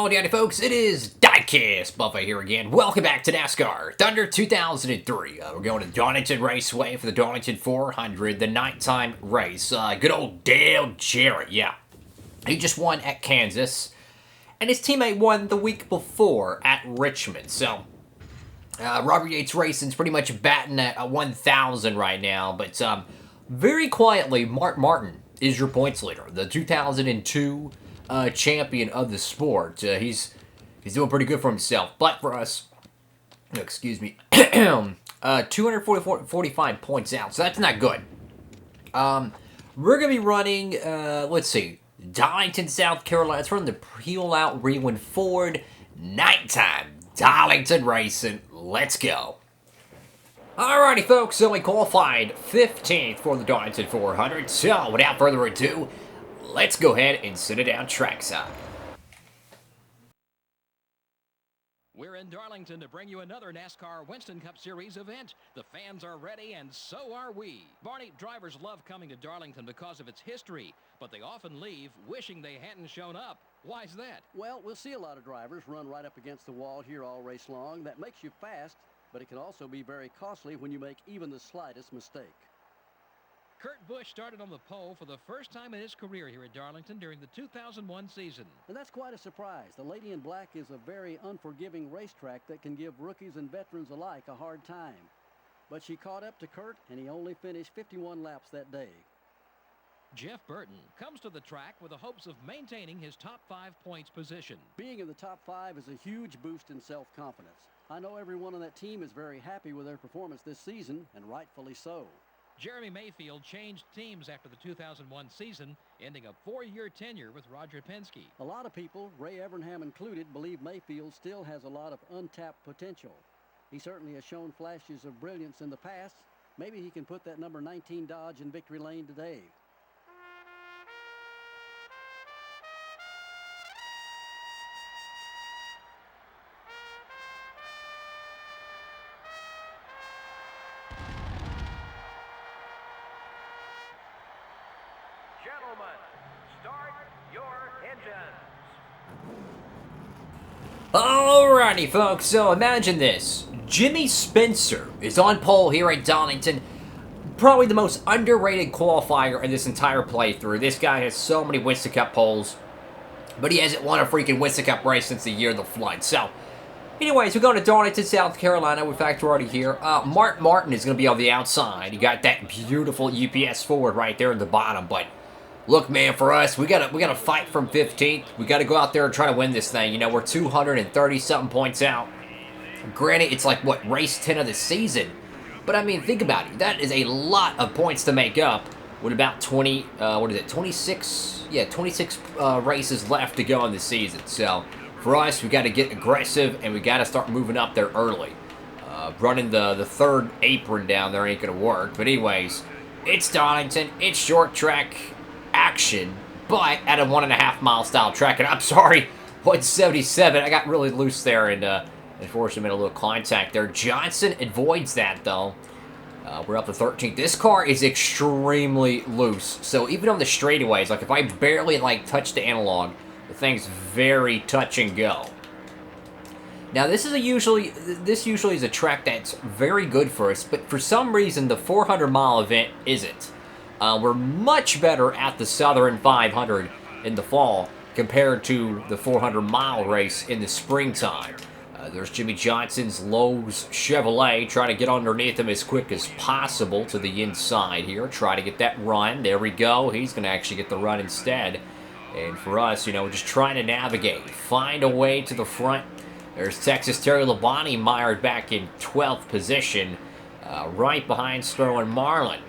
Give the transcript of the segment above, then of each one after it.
Howdy folks, it is Diecastbuffet here again. Welcome back to NASCAR Thunder 2003. We're going to Darlington Raceway for the Darlington 400, the nighttime race. Good old Dale Jarrett, yeah. He just won at Kansas, and his teammate won the week before at Richmond. So, Robert Yates Racing's pretty much batting at 1,000 right now, but very quietly, Mark Martin is your points leader. The 2002 champion of the sport. He's doing pretty good for himself. But for us, excuse me, 245 points out. So that's not good. We're going to be running, let's see, Darlington, South Carolina. Let's run the Peel Out Rewind Ford Nighttime Darlington Racing. Let's go. Alrighty, folks. So we qualified 15th for the Darlington 400. So without further ado, let's go ahead and sit it down trackside. We're in Darlington to bring you another NASCAR Winston Cup Series event. The fans are ready, and so are we. Barney, drivers love coming to Darlington because of its history, but they often leave wishing they hadn't shown up. Why's that? Well, we'll see a lot of drivers run right up against the wall here all race long. That makes you fast, but it can also be very costly when you make even the slightest mistake. Kurt Busch started on the pole for the first time in his career here at Darlington during the 2001 season. And that's quite a surprise. The Lady in Black is a very unforgiving racetrack that can give rookies and veterans alike a hard time. But she caught up to Kurt, and he only finished 51 laps that day. Jeff Burton comes to the track with the hopes of maintaining his top 5 points position. Being in the top 5 is a huge boost in self-confidence. I know everyone on that team is very happy with their performance this season, and rightfully so. Jeremy Mayfield changed teams after the 2001 season, ending a 4-year tenure with Roger Penske. A lot of people, Ray Evernham included, believe Mayfield still has a lot of untapped potential. He certainly has shown flashes of brilliance in the past. Maybe he can put that number 19 Dodge in victory lane today. Gentlemen, start your engines. Alrighty, folks. So imagine this. Jimmy Spencer is on pole here at Darlington. Probably the most underrated qualifier in this entire playthrough. This guy has so many Winston Cup poles, but he hasn't won a freaking Winston Cup race since the year of the flood. So, anyways, we're going to Darlington, South Carolina. In fact, we're already here. Mark Martin is going to be on the outside. You got that beautiful UPS Ford right there in the bottom, but look, man, for us, we gotta fight from 15th. We gotta go out there and try to win this thing. You know, we're 230-something points out. Granted, it's like, what, race 10 of the season. But, I mean, think about it. That is a lot of points to make up with about 26? Yeah, 26 races left to go in the season. So, for us, we gotta get aggressive, and we gotta start moving up there early. Running the third apron down there ain't gonna work. But anyways, it's Darlington. It's short track action, but at a 1.5 mile style track. And I'm sorry, 177. I got really loose there and unfortunately made a little contact there. Johnson avoids that though. We're up to 13th. This car is extremely loose. So even on the straightaways, like if I barely like touch the analog, the thing's very touch and go. Now this usually is a track that's very good for us, but for some reason the 400 mile event isn't. We're much better at the Southern 500 in the fall compared to the 400-mile race in the springtime. There's Jimmy Johnson's Lowe's Chevrolet trying to get underneath him as quick as possible to the inside here. Try to get that run. There we go. He's going to actually get the run instead. And for us, you know, just trying to navigate. Find a way to the front. There's Texas Terry Labonte mired back in 12th position, right behind Sterling Marlin.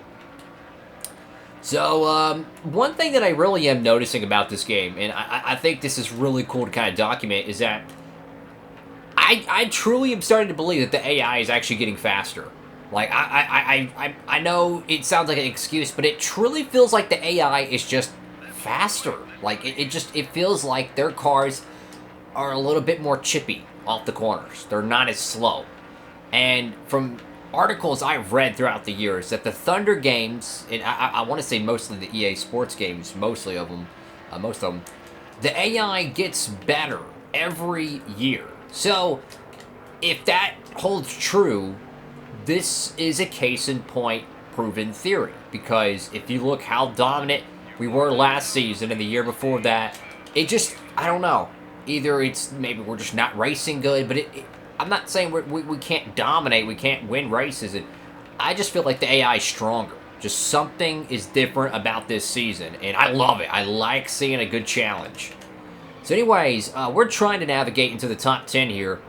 So, one thing that I really am noticing about this game, and I think this is really cool to kind of document, is that I truly am starting to believe that the AI is actually getting faster. Like, I know it sounds like an excuse, but it truly feels like the AI is just faster. Like, it feels like their cars are a little bit more chippy off the corners. They're not as slow. And from articles I've read throughout the years that the Thunder games, and I want to say mostly the EA Sports games, most of them, the AI gets better every year. So, if that holds true, this is a case in point proven theory. Because if you look how dominant we were last season and the year before that, it just, I don't know. Either it's maybe we're just not racing good, but I'm not saying we can't dominate, we can't win races. I just feel like the AI is stronger. Just something is different about this season, and I love it. I like seeing a good challenge. So anyways, we're trying to navigate into the top 10 here.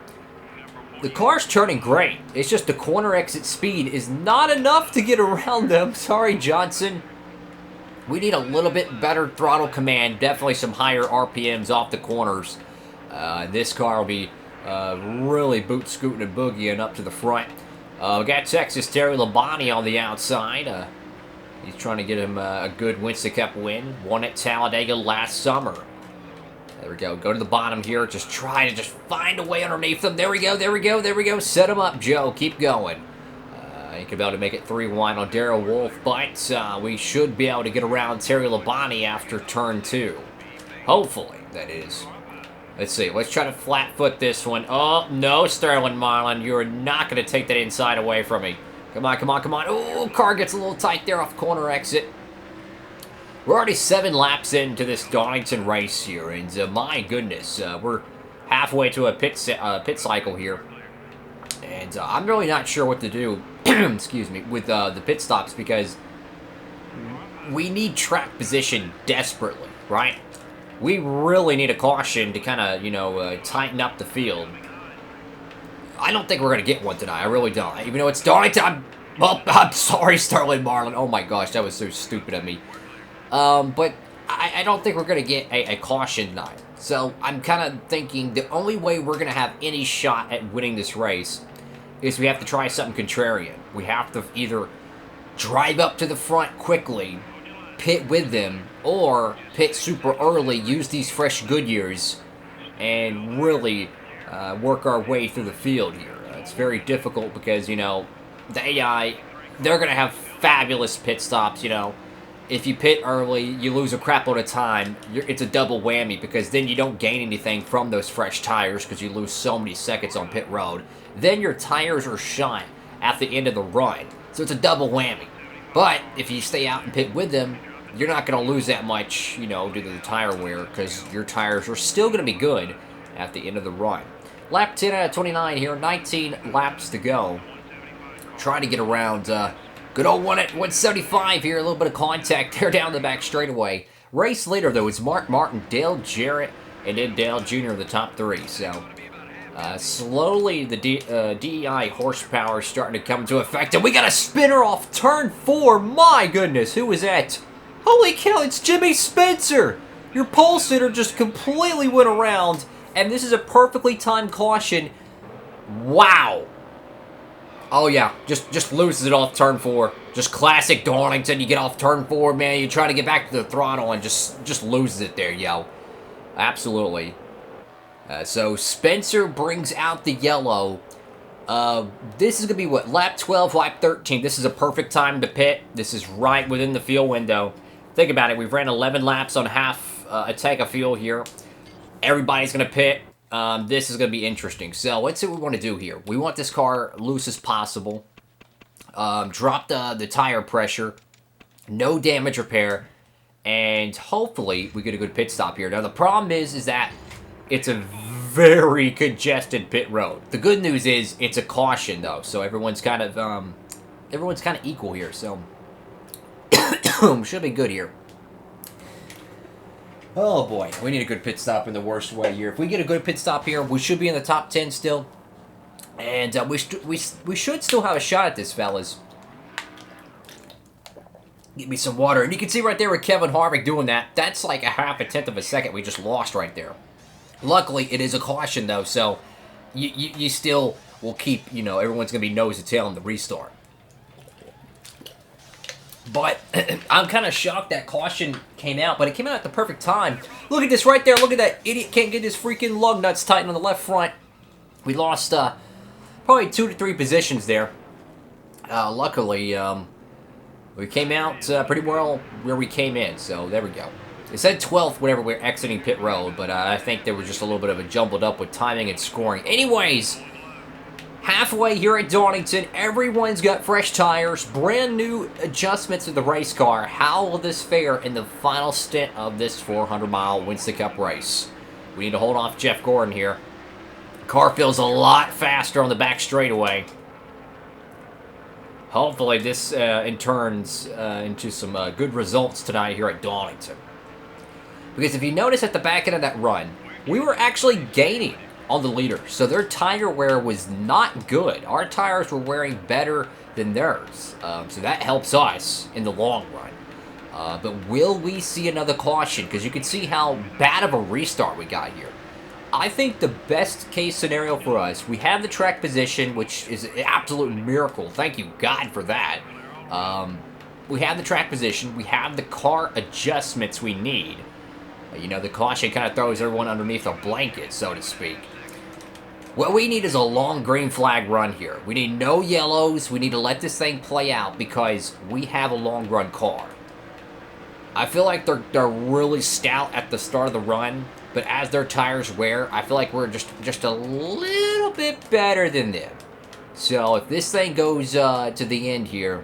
The car's turning great. It's just the corner exit speed is not enough to get around them. Sorry, Johnson. We need a little bit better throttle command. Definitely some higher RPMs off the corners. This car will be really boot scooting and boogieing up to the front. We got Texas Terry Labonte on the outside. He's trying to get him a good Winston Cup win. Won at Talladega last summer. There we go. Go to the bottom here. Just try to just find a way underneath them. There we go. There we go. There we go. Set him up, Joe. Keep going. He could be able to make it 3-1 on Darrell Wolf, but we should be able to get around Terry Labonte after turn 2. Hopefully, that is. Let's see. Let's try to flat foot this one. Oh, no, Sterling Marlin. You're not going to take that inside away from me. Come on, come on, come on. Oh, car gets a little tight there off corner exit. We're already 7 laps into this Darlington race here, and my goodness, we're halfway to a pit cycle here. And I'm really not sure what to do, excuse me, with the pit stops because we need track position desperately, right? We really need a caution to kind of, you know, tighten up the field. I don't think we're going to get one tonight. I really don't. Even though it's Darlington, I'm sorry, Sterling Marlin. Oh my gosh, that was so stupid of me. But I don't think we're going to get a caution tonight. So I'm kind of thinking the only way we're going to have any shot at winning this race is we have to try something contrarian. We have to either drive up to the front quickly, pit with them, or pit super early, use these fresh Goodyears, and really work our way through the field here. It's very difficult because, you know, the AI, they're going to have fabulous pit stops, you know. If you pit early, you lose a crap load of time. It's a double whammy because then you don't gain anything from those fresh tires because you lose so many seconds on pit road. Then your tires are shot at the end of the run. So it's a double whammy. But if you stay out and pit with them, you're not going to lose that much, you know, due to the tire wear because your tires are still going to be good at the end of the run. Lap 10 out of 29 here, 19 laps to go. Trying to get around good old 175 here, a little bit of contact there down the back straightaway. Race leader, though, is Mark Martin, Dale Jarrett, and then Dale Jr. in the top 3. So slowly the DEI horsepower is starting to come into effect. And we got a spinner off turn 4. My goodness, who was that? Holy cow, it's Jimmy Spencer. Your pole sitter just completely went around. And this is a perfectly timed caution. Wow. Oh, yeah. Just loses it off turn 4. Just classic Darlington. You get off turn 4, man. You try to get back to the throttle and just loses it there, yo. Absolutely. So, Spencer brings out the yellow. This is going to be, what, lap 12, lap 13. This is a perfect time to pit. This is right within the fuel window. Think about it. We've ran 11 laps on half a tank of fuel here. Everybody's going to pit. This is going to be interesting. So, let's see what we want to do here. We want this car loose as possible. Drop the tire pressure. No damage repair. And hopefully, we get a good pit stop here. Now, the problem is that it's a very congested pit road. The good news is it's a caution, though. So, everyone's kind of equal here. So, should be good here. Oh boy, we need a good pit stop in the worst way here. If we get a good pit stop here, we should be in the top 10 still. And we should still have a shot at this, fellas. Give me some water. And you can see right there with Kevin Harvick doing that. That's like a half a tenth of a second we just lost right there. Luckily, it is a caution, though, so you still will keep, you know, everyone's going to be nose to tail in the restart. But I'm kind of shocked that caution came out, but it came out at the perfect time. Look at this right there. Look at that idiot can't get his freaking lug nuts tightened on the left front. We lost probably 2 to 3 positions there. Luckily, we came out pretty well where we came in, so there we go. It said 12th whenever we were exiting pit road, but I think there was just a little bit of a jumbled up with timing and scoring. Anyways, halfway here at Darlington, everyone's got fresh tires, brand new adjustments to the race car. How will this fare in the final stint of this 400-mile Winston Cup race? We need to hold off Jeff Gordon here. Car feels a lot faster on the back straightaway. Hopefully this turns into some good results tonight here at Darlington. Because if you notice at the back end of that run, we were actually gaining on the leaders. So their tire wear was not good. Our tires were wearing better than theirs. So that helps us in the long run. But will we see another caution? Because you can see how bad of a restart we got here. I think the best case scenario for us, we have the track position, which is an absolute miracle. Thank you, God, for that. We have the track position. We have the car adjustments we need. You know, the caution kind of throws everyone underneath a blanket, so to speak. What we need is a long green flag run here. We need no yellows. We need to let this thing play out because we have a long run car. I feel like they're really stout at the start of the run, but as their tires wear, I feel like we're just a little bit better than them. So if this thing goes to the end here,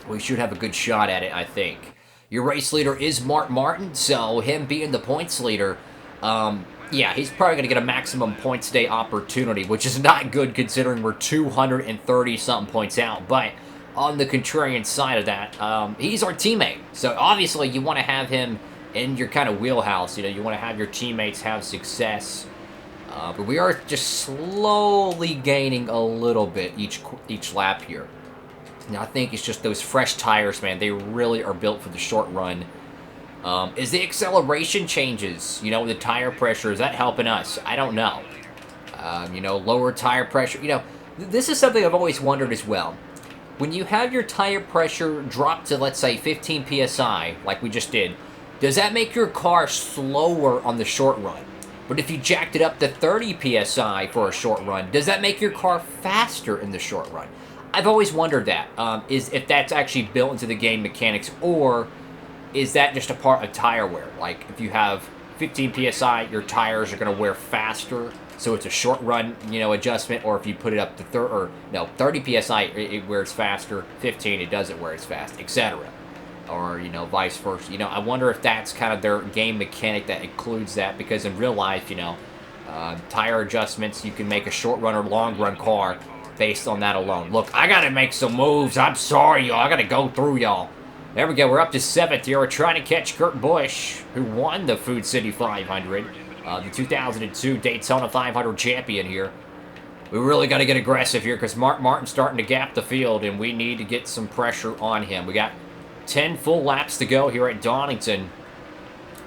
we should have a good shot at it, I think. Your race leader is Mark Martin, so him being the points leader, yeah, he's probably going to get a maximum points day opportunity, which is not good considering we're 230-something points out. But on the contrarian side of that, he's our teammate. So obviously you want to have him in your kind of wheelhouse. You know, you want to have your teammates have success. But we are just slowly gaining a little bit each lap here. Now, I think it's just those fresh tires, man. They really are built for the short run. Is the acceleration changes, you know, the tire pressure, is that helping us? I don't know. You know, lower tire pressure. You know, this is something I've always wondered as well. When you have your tire pressure drop to, let's say, 15 PSI, like we just did, does that make your car slower on the short run? But if you jacked it up to 30 PSI for a short run, does that make your car faster in the short run? I've always wondered that, if that's actually built into the game mechanics, or is that just a part of tire wear? Like, if you have 15 PSI, your tires are going to wear faster, so it's a short run, you know, adjustment, or if you put it up to 30 PSI, it wears faster, 15, it doesn't wear as fast, etc. Or, you know, vice versa. You know, I wonder if that's kind of their game mechanic that includes that, because in real life, you know, tire adjustments, you can make a short run or long run car based on that alone. Look, I gotta make some moves. I'm sorry, y'all. I gotta go through y'all. There we go. We're up to 7th here. We're trying to catch Kurt Busch, who won the Food City 500, the 2002 Daytona 500 champion here. We really got to get aggressive here because Mark Martin's starting to gap the field, and we need to get some pressure on him. We got 10 full laps to go here at Darlington,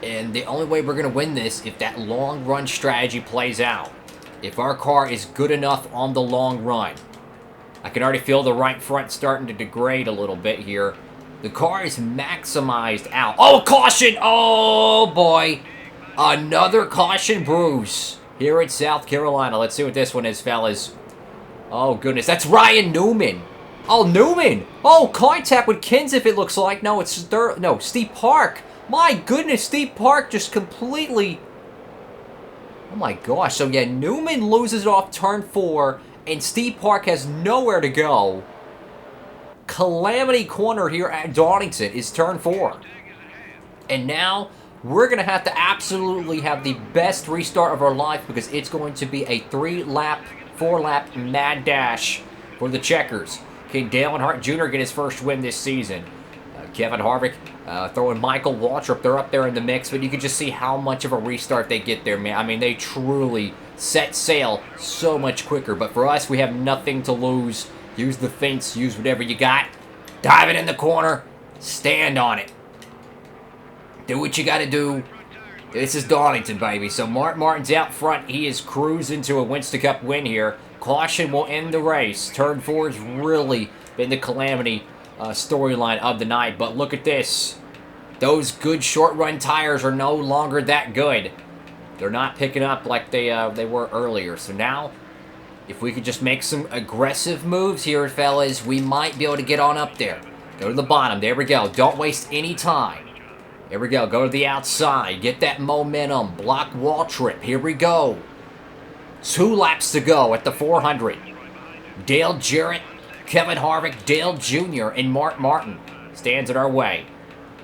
and the only way we're going to win this if that long run strategy plays out. If our car is good enough on the long run. I can already feel the right front starting to degrade a little bit here. The car is maximized out. Oh, caution! Oh, boy. Another caution bruise here in South Carolina. Let's see what this one is, fellas. Oh, goodness. That's Ryan Newman. Oh, Newman. Oh, contact with Kenseth, it looks like. No, it's Steve Park. My goodness, Steve Park just completely... Oh my gosh, so yeah, Newman loses off turn 4, and Steve Park has nowhere to go. Calamity corner here at Darlington is turn 4. And now, we're going to have to absolutely have the best restart of our life because it's going to be a 4-lap mad dash for the Checkers. Can Dale Earnhardt Jr. get his first win this season? Kevin Harvick throwing Michael Waltrip. They're up there in the mix, but you can just see how much of a restart they get there, man. I mean, they truly set sail so much quicker. But for us, we have nothing to lose. Use the fence. Use whatever you got. Dive it in the corner. Stand on it. Do what you got to do. This is Darlington, baby. So Mark Martin's out front. He is cruising to a Winston Cup win here. Caution will end the race. Turn 4 has really been the calamity storyline of the night, but look at this. Those good short run tires are no longer that good. They're not picking up like they were earlier. So now, if we could just make some aggressive moves here, fellas, we might be able to get on up there. Go to the bottom. There we go. Don't waste any time. Here we go. Go to the outside. Get that momentum. Block wall trip. Here we go. 2 laps to go at the 400. Dale Jarrett, Kevin Harvick, Dale Jr., and Mark Martin stands in our way.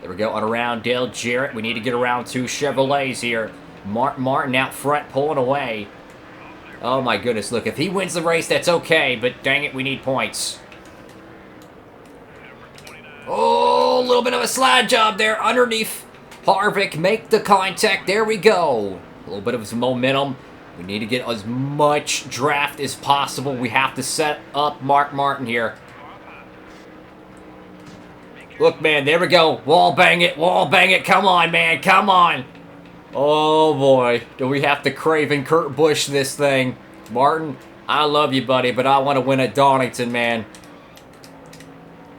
There we go. On around Dale Jarrett. We need to get around 2 Chevrolets here. Mark Martin out front pulling away. Oh my goodness. Look, if he wins the race, that's okay. But dang it, we need points. Oh, a little bit of a slide job there underneath Harvick. Make the contact. There we go. A little bit of some momentum. We need to get as much draft as possible. We have to set up Mark Martin here. Look, man, there we go. Wall bang it, wall bang it. Come on, man, come on. Oh, boy. Do we have to Craven Kurt Busch this thing? Martin, I love you, buddy, but I want to win at Darlington, man.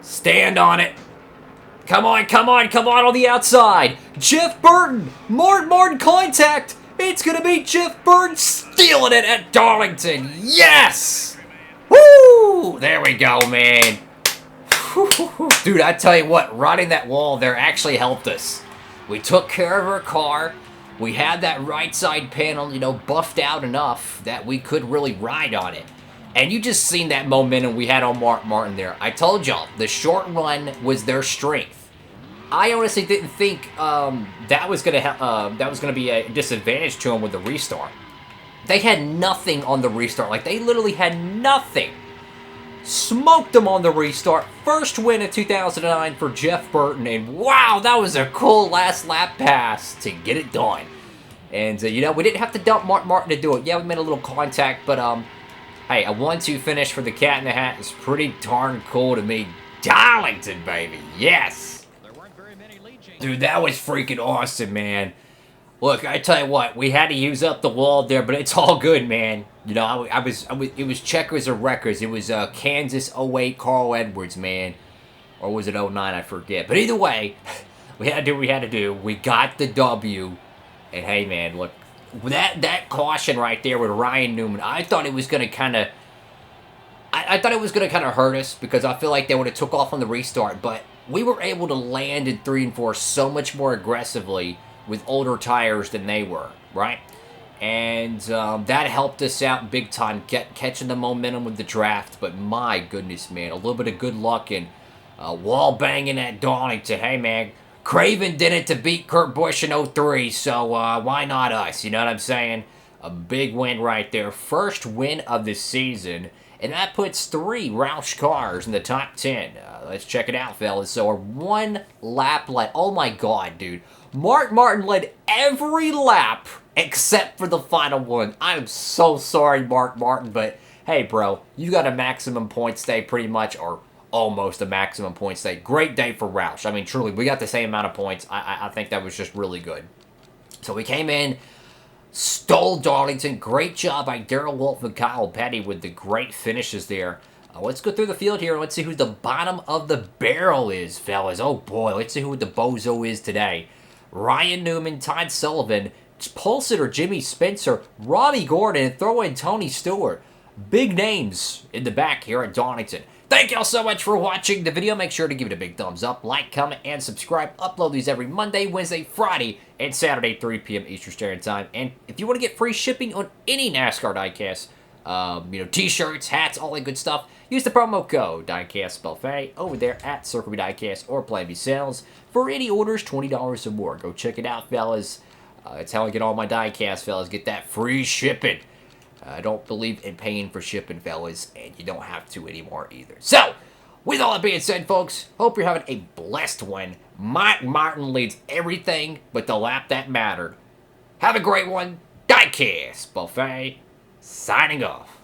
Stand on it. Come on, come on, come on the outside. Jeff Burton. Martin contact. It's going to be Jeff Burton stealing it at Darlington. Yes! Woo! There we go, man. Dude, I tell you what, riding that wall there actually helped us. We took care of our car. We had that right side panel, you know, buffed out enough that we could really ride on it. And you just seen that momentum we had on Mark Martin there. I told y'all, the short run was their strength. I honestly didn't think that was gonna be a disadvantage to them with the restart. They had nothing on the restart. Like, they literally had nothing. Smoked them on the restart. First win of 2009 for Jeff Burton. And wow, that was a cool last lap pass to get it done. And, you know, we didn't have to dump Mark Martin to do it. Yeah, we made a little contact, but, hey, a 1-2 finish for the Cat in the Hat is pretty darn cool to me. Darlington, baby. Yes. Dude, that was freaking awesome, man. Look, I tell you what, we had to use up the wall there, but it's all good, man. You know, it was checkers or records. It was Kansas 08 Carl Edwards, man. Or was it 09? I forget. But either way, we had to do what we had to do. We got the W. And hey, man, look, that caution right there with Ryan Newman, I thought it was going to kind of... I thought it was going to kind of hurt us because I feel like they would have took off on the restart, but we were able to land in 3 and 4 so much more aggressively with older tires than they were, right? And that helped us out big time, catching the momentum with the draft. But my goodness, man, a little bit of good luck and wall banging at Darlington. Hey, man, Craven did it to beat Kurt Busch in 03, so why not us? You know what I'm saying? A big win right there. First win of the season. And that puts 3 Roush cars in the top 10. Let's check it out, fellas. So, a 1 lap led. Oh, my God, dude. Mark Martin led every lap except for the final one. I'm so sorry, Mark Martin, but hey, bro, you got a maximum points day pretty much, or almost a maximum points day. Great day for Roush. I mean, truly, we got the same amount of points. I think that was just really good. So, we came in. Stole Darlington. Great job by Darrell Wolf and Kyle Petty with the great finishes there. Let's go through the field here. Let's see who the bottom of the barrel is, fellas. Oh, boy. Let's see who the bozo is today. Ryan Newman, Todd Sullivan, pole sitter Jimmy Spencer, Robbie Gordon, and throw in Tony Stewart. Big names in the back here at Darlington. Thank y'all so much for watching the video. Make sure to give it a big thumbs up, like, comment, and subscribe. Upload these every Monday, Wednesday, Friday, and Saturday, 3 p.m. Eastern Standard Time. And if you want to get free shipping on any NASCAR diecast, you know, t-shirts, hats, all that good stuff, use the promo code DIECASTbuffet over there at Circle B Diecast or Plan B Sales for any orders $20 or more. Go check it out, fellas. It's how I get all my diecast, fellas. Get that free shipping. I don't believe in paying for shipping, fellas, and you don't have to anymore either. So, with all that being said, folks, hope you're having a blessed one. Mark Martin leads everything but the lap that mattered. Have a great one. Diecastbuffet, signing off.